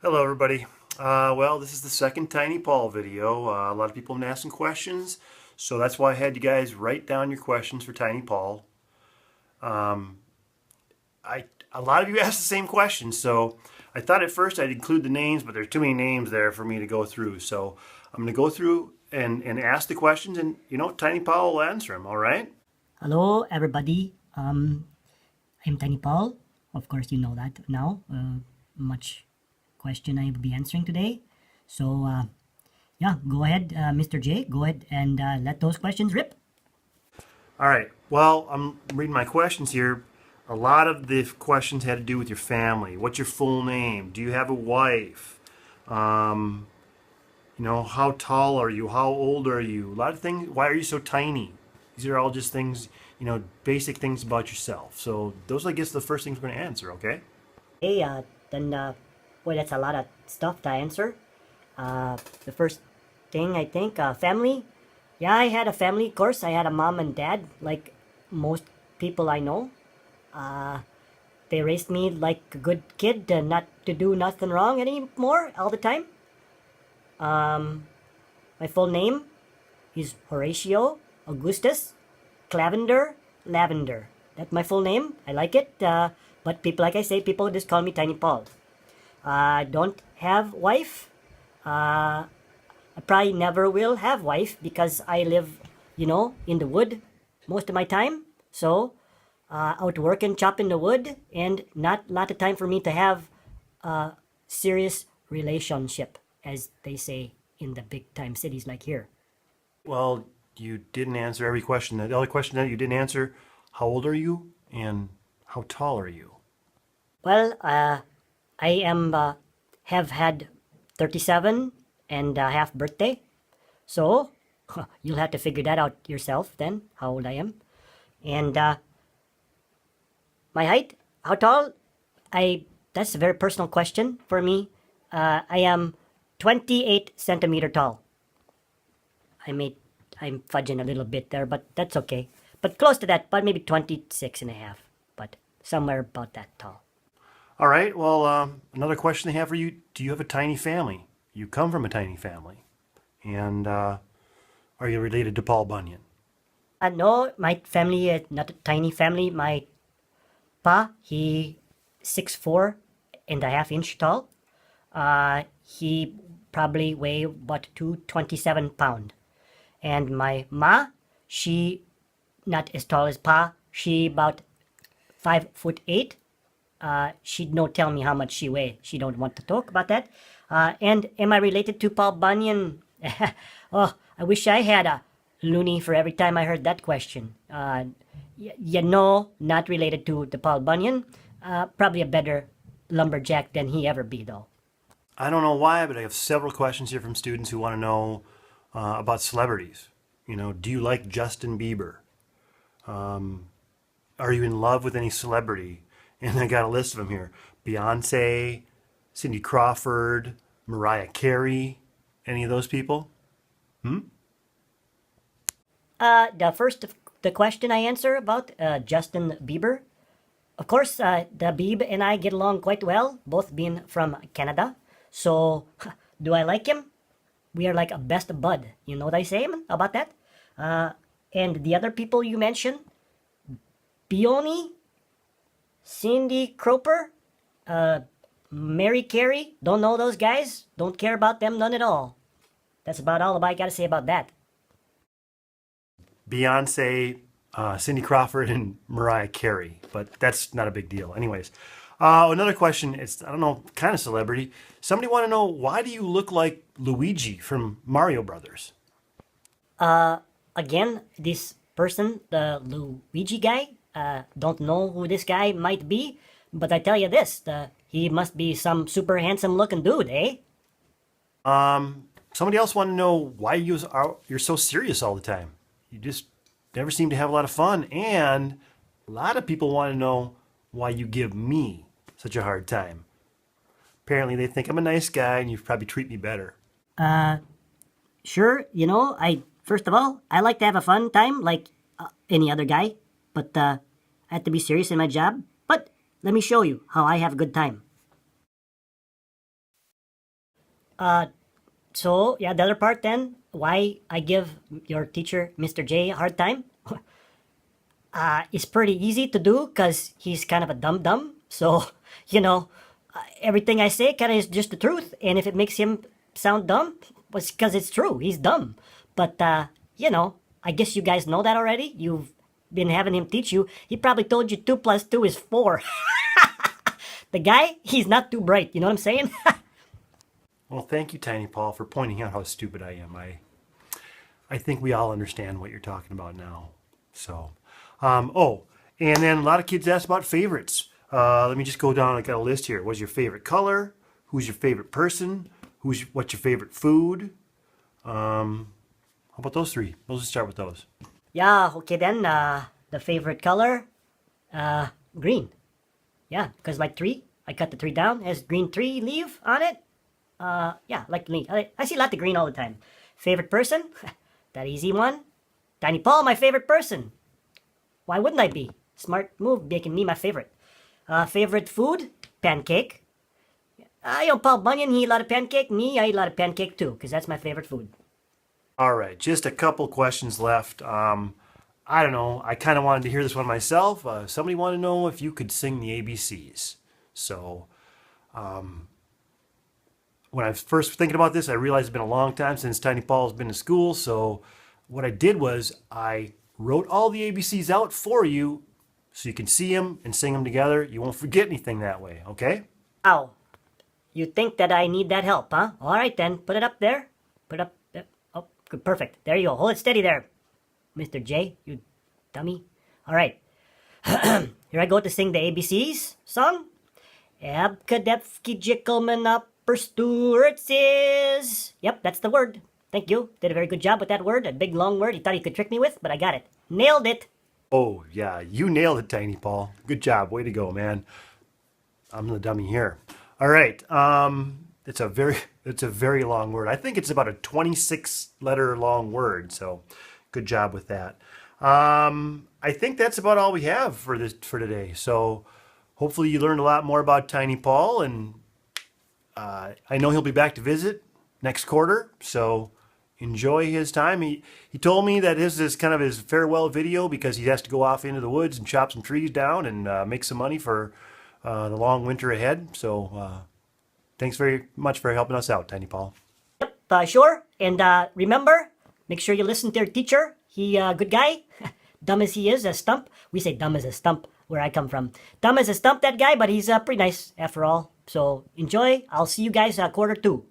Hello everybody. Well, this is the second Tiny Paul video. A lot of people have been asking questions, so that's why I had you guys write down your questions for Tiny Paul. Um, a lot of you asked the same questions, so I thought at first I'd include the names, but there's too many names there for me to go through. So I'm going to go through and ask the questions, and Tiny Paul will answer them. All right? Hello, everybody. I'm Tiny Paul. Of course, you know that now. Much question I will be answering today. So, yeah, go ahead, Mr. J. Go ahead and let those questions rip. All right. Well, I'm reading my questions here. A lot of the questions had to do with your family. What's your full name? Do you have a wife? Um, how tall are you? How old are you? A lot of things. Why are you so tiny? These are all just things, basic things about yourself. So those, I guess, the first things we're going to answer, okay? Hey, boy, that's a lot of stuff to answer. The first thing I think, family. Yeah, I had a family. Of course, I had a mom and dad, like most people I know. They raised me like a good kid, not to do nothing wrong anymore all the time. My full name is Horatio Augustus Clavender Lavender. That's my full name. I like it. But people, like I say, people just call me Tiny Paul. I don't have wife. I probably never will have wife because I live, in the wood most of my time. So, out working, chopping the wood, and not a lot of time for me to have a serious relationship, as they say in the big time cities like here. Well, you didn't answer every question. The other question that you didn't answer, how old are you and how tall are you? Well, I am have had 37 and a half birthday. So, you'll have to figure that out yourself then, how old I am. And my height, how tall? That's a very personal question for me. I am 28 centimeter tall. I may I'm fudging a little bit there, but that's okay. But close to that, but maybe 26 and a half. But somewhere about that tall. All right. Well, another question they have for you: do you have a tiny family? You come from a tiny family, and are you related to Paul Bunyan? No, my family is not a tiny family. My pa, he 6'4" and a half inch tall. He probably weigh about 227 pound. And my ma, she not as tall as pa. She about 5'8". She'd no tell me how much she weigh. She don't want to talk about that. And am I related to Paul Bunyan? Oh, I wish I had a loony for every time I heard that question. Not related to the Paul Bunyan. Probably a better lumberjack than he ever be, though. I don't know why, but I have several questions here from students who want to know about celebrities. Do you like Justin Bieber? Are you in love with any celebrity? And I got a list of them here: Beyonce, Cindy Crawford, Mariah Carey. Any of those people? The question I answer about Justin Bieber. Of course, the Beeb and I get along quite well, both being from Canada. So, do I like him? We are like a best bud. You know what I say about that? And the other people you mentioned, Peony, Cindy Cropper, Mary Carey, don't know those guys. Don't care about them none at all. That's about all I got to say about that. Beyonce, Cindy Crawford, and Mariah Carey, but that's not a big deal. Anyways, another question. It's, I don't know, kind of celebrity. Somebody want to know, why do you look like Luigi from Mario Brothers? Again, this person, the Luigi guy, don't know who this guy might be, but I tell you this, he must be some super handsome looking dude, eh? Somebody else want to know why you're so serious all the time. You just never seem to have a lot of fun, and a lot of people want to know why you give me such a hard time. Apparently, they think I'm a nice guy, and you probably treat me better. Sure, first of all, I like to have a fun time like any other guy, but I have to be serious in my job. But let me show you how I have a good time. So yeah, the other part then, why I give your teacher, Mr. J, a hard time, is pretty easy to do because he's kind of a dumb dumb. So, you know, everything I say kind of is just the truth. And if it makes him sound dumb, it's because it's true. He's dumb. But, you know, I guess you guys know that already. You've been having him teach you. He probably told you 2 plus 2 is 4. The guy, he's not too bright. You know what I'm saying? Well, thank you, Tiny Paul, for pointing out how stupid I am. I think we all understand what you're talking about now. So, oh, and then a lot of kids ask about favorites. Let me just go down. I got a list here. What's your favorite color? Who's your favorite person? What's your favorite food? How about those three? We'll just start with those. Yeah, okay then. The favorite color, green. Yeah, because like tree, I cut the tree down, has green tree leaf on it. Yeah, like me. I see a lot of green all the time. Favorite person? That easy one. Tiny Paul, my favorite person. Why wouldn't I be? Smart move, making me my favorite. Favorite food? Pancake. Paul Bunyan, he eat a lot of pancake. Me, I eat a lot of pancake too, because that's my favorite food. All right, just a couple questions left. I don't know. I kind of wanted to hear this one myself. Somebody wanted to know if you could sing the ABCs. So, when I was first thinking about this, I realized it's been a long time since Tiny Paul's been to school. So, what I did was I wrote all the ABCs out for you so you can see them and sing them together. You won't forget anything that way, okay? Ow. You think that I need that help, huh? All right then, put it up there. Put it up there. Oh, good, perfect. There you go. Hold it steady there, Mr. J, you dummy. All right. Here I go to sing the ABCs song. Abkadefki Jickelman Upper Stewart's is. Yep, that's the word. Thank you. Did a very good job with that word. A big long word you thought you could trick me with, but I got it. Nailed it. Oh, yeah, you nailed it, Tiny Paul. Good job. Way to go, man. I'm the dummy here. All right. It's a very long word. I think it's about a 26 letter long word. So, good job with that. I think that's about all we have for today. So, hopefully you learned a lot more about Tiny Paul, and I know he'll be back to visit next quarter. So, enjoy his time. He told me that this is kind of his farewell video because he has to go off into the woods and chop some trees down and make some money for the long winter ahead. So, thanks very much for helping us out, Tiny Paul. Yep, sure. And remember, make sure you listen to your teacher. He good guy. Dumb as he is, a stump. We say dumb as a stump where I come from. Dumb as a stump, that guy, but he's pretty nice after all. So enjoy. I'll see you guys quarter 2.